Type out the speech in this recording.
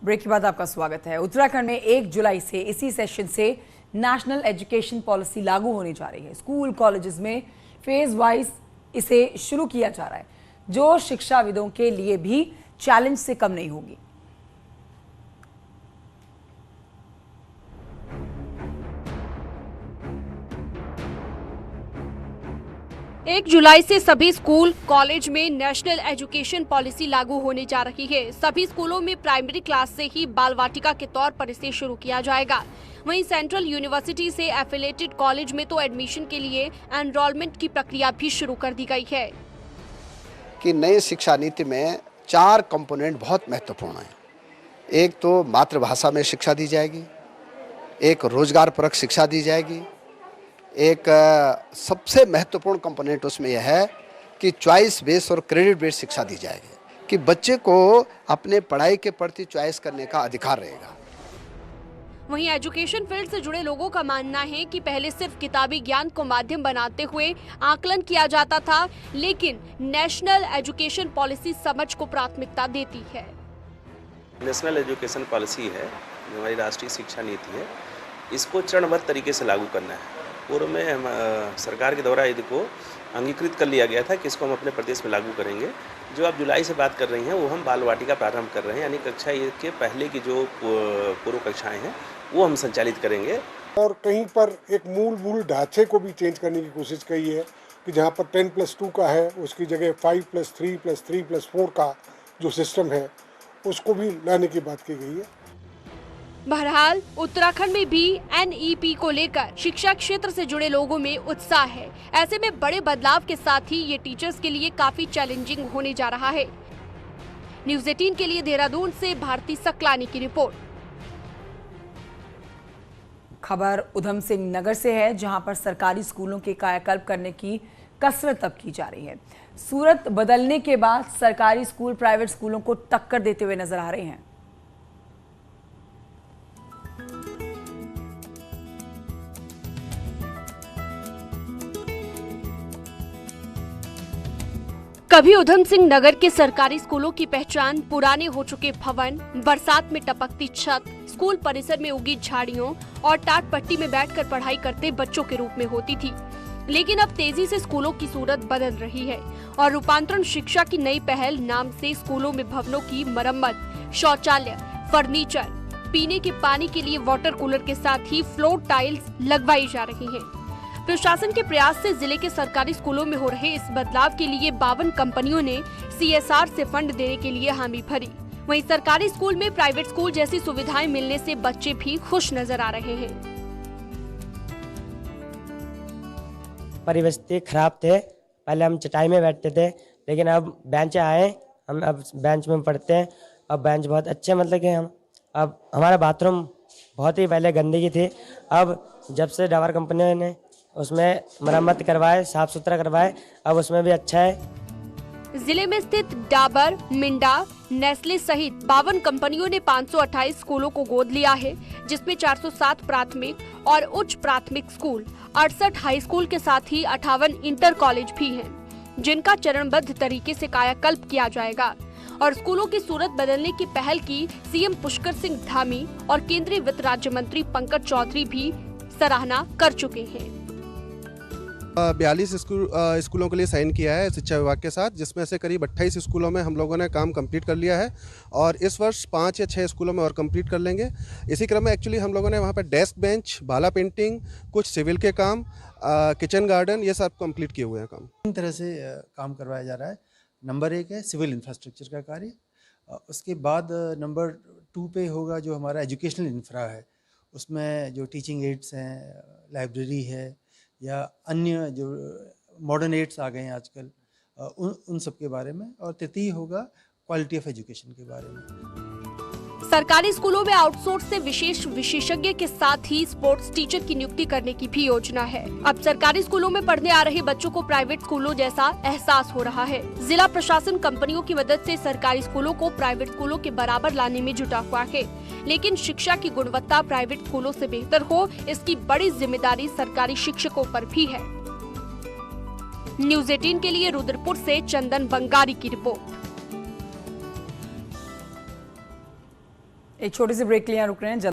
Break के बाद आपका स्वागत है। उत्तराखंड में 1 जुलाई से इसी सेशन से नेशनल एजुकेशन पॉलिसी लागू होने जा रही है। स्कूल कॉलेजेस में फेज वाइज इसे शुरू किया जा रहा है, जो शिक्षाविदों के लिए भी चैलेंज से कम नहीं होगी। 1 जुलाई से सभी स्कूल कॉलेज में नेशनल एजुकेशन पॉलिसी लागू होने जा रही है। सभी स्कूलों में प्राइमरी क्लास से ही बाल वाटिका के तौर पर इसे शुरू किया जाएगा। वहीं सेंट्रल यूनिवर्सिटी से एफिलिएटेड कॉलेज में तो एडमिशन के लिए एनरोलमेंट की प्रक्रिया भी शुरू कर दी गई है। कि नई शिक्षा नीति में 4 कंपोनेंट बहुत महत्वपूर्ण हैं। एक तो मातृभाषा में शिक्षा दी जाएगी, एक रोजगार परक शिक्षा दी जाएगी, एक सबसे महत्वपूर्ण कंपोनेंट उसमें यह है कि चॉइस बेस्ड और क्रेडिट बेस्ड शिक्षा दी जाएगी कि बच्चे को अपने पढ़ाई के प्रति चॉइस करने का अधिकार रहेगा। वहीं एजुकेशन फील्ड से जुड़े लोगों का मानना है कि पहले सिर्फ किताबी ज्ञान को माध्यम बनाते हुए आकलन किया जाता था, लेकिन नेशनल एजुकेशन पॉलिसी समझ को प्राथमिकता देती है। नेशनल एजुकेशन पॉलिसी है, जो हमारी राष्ट्रीय शिक्षा नीति है, इसको चरणबद्ध तरीके से लागू करना है। पूर्व में हम सरकार के द्वारा इसको अंगीकृत कर लिया गया था कि इसको हम अपने प्रदेश में लागू करेंगे। जो आप जुलाई से बात कर रही हैं वो हम बाल वाटिका प्रारंभ कर रहे हैं, यानी कक्षा 1 के पहले की जो पूर्व कक्षाएं हैं वो हम संचालित करेंगे। और कहीं पर एक मूल ढांचे को भी चेंज करने की कोशिश की है कि जहां पर 10+2 का है उसकी जगह 5+3+3+4 का जो सिस्टम है उसको भी लाने की बात की गई है। बहरहाल उत्तराखंड में भी NEP को लेकर शिक्षा क्षेत्र से जुड़े लोगों में उत्साह है। ऐसे में बड़े बदलाव के साथ ही ये टीचर्स के लिए काफी चैलेंजिंग होने जा रहा है। न्यूज़ 18 के लिए देहरादून से भारती सकलानी की रिपोर्ट। खबर उधम सिंह नगर से है, जहां पर सरकारी स्कूलों के कायाकल्प करने की कसरत अब की जा रही है। सूरत बदलने के बाद सरकारी स्कूल प्राइवेट स्कूलों को टक्कर देते हुए नजर आ रहे हैं। कभी उधम सिंह नगर के सरकारी स्कूलों की पहचान पुराने हो चुके भवन, बरसात में टपकती छत, स्कूल परिसर में उगी झाड़ियों और टाट पट्टी में बैठकर पढ़ाई करते बच्चों के रूप में होती थी। लेकिन अब तेजी से स्कूलों की सूरत बदल रही है और रूपांतरण शिक्षा की नई पहल नाम से स्कूलों में भवनों की मरम्मत, शौचालय, फर्नीचर, पीने के पानी के लिए वाटर कूलर के साथ ही फ्लोर टाइल्स लगवाई जा रही हैं। प्रशासन के प्रयास से जिले के सरकारी स्कूलों में हो रहे इस बदलाव के लिए 52 कंपनियों ने CSR से फंड देने के लिए हामी भरी। वहीं सरकारी स्कूल में प्राइवेट स्कूल जैसी सुविधाएं मिलने से बच्चे भी खुश नजर आ रहे हैं। परिवेश खराब थे, पहले हम चटाई में बैठते थे, लेकिन अब बेंच आए, हम अब बेंच में पढ़ते हैं। अब बेंच बहुत अच्छे, मतलब कि हम अब हमारा बाथरूम बहुत ही पहले गंदगी थी, अब जब से डाबर कंपनियों ने उसमें मरम्मत करवाए, साफ सुथरा करवाए, अब उसमें भी अच्छा है। जिले में स्थित डाबर, मिंडा, नेस्ले सहित 52 कंपनियों ने 528 स्कूलों को गोद लिया है, जिसमें 407 प्राथमिक और उच्च प्राथमिक स्कूल, 68 हाई स्कूल के साथ ही 58 इंटर कॉलेज भी हैं, जिनका चरणबद्ध तरीके से कायाकल्प किया जाएगा। और स्कूलों की सूरत बदलने की पहल की CM पुष्कर सिंह धामी और केंद्रीय वित्त राज्य मंत्री पंकज चौधरी भी सराहना कर चुके हैं। 42 स्कूलों के लिए साइन किया है शिक्षा विभाग के साथ, जिसमें से करीब 28 स्कूलों में हम लोगों ने काम कंप्लीट कर लिया है और इस वर्ष 5 या 6 स्कूलों में और कंप्लीट कर लेंगे। इसी क्रम में एक्चुअली हम लोगों ने वहाँ पर डेस्क बेंच, भाला पेंटिंग, कुछ सिविल के काम, किचन गार्डन, ये सब कंप्लीट किए हुए हैं काम। इन तरह से काम करवाया जा रहा है। नंबर 1 है सिविल इंफ्रास्ट्रक्चर का कार्य, उसके बाद नंबर 2 पे होगा जो हमारा एजुकेशनल इंफ्रा है, उसमें जो टीचिंग एड्स हैं, लाइब्रेरी है या अन्य जो मॉडर्न एड्स आ गए हैं आजकल, उन सब के बारे में। और तृतीय होगा क्वालिटी ऑफ एजुकेशन के बारे में। सरकारी स्कूलों में आउटसोर्स से विशेष विशेषज्ञ के साथ ही स्पोर्ट्स टीचर की नियुक्ति करने की भी योजना है। अब सरकारी स्कूलों में पढ़ने आ रहे बच्चों को प्राइवेट स्कूलों जैसा एहसास हो रहा है। जिला प्रशासन कंपनियों की मदद से सरकारी स्कूलों को प्राइवेट स्कूलों के बराबर लाने में जुटा हुआ है, लेकिन शिक्षा की गुणवत्ता प्राइवेट स्कूलों से बेहतर हो, इसकी बड़ी जिम्मेदारी सरकारी शिक्षकों पर भी है। न्यूज़ 18 के लिए रुद्रपुर से चंदन बंगारी की रिपोर्ट। एक छोटे से ब्रेक के लिए यहाँ रुक रहे हैं।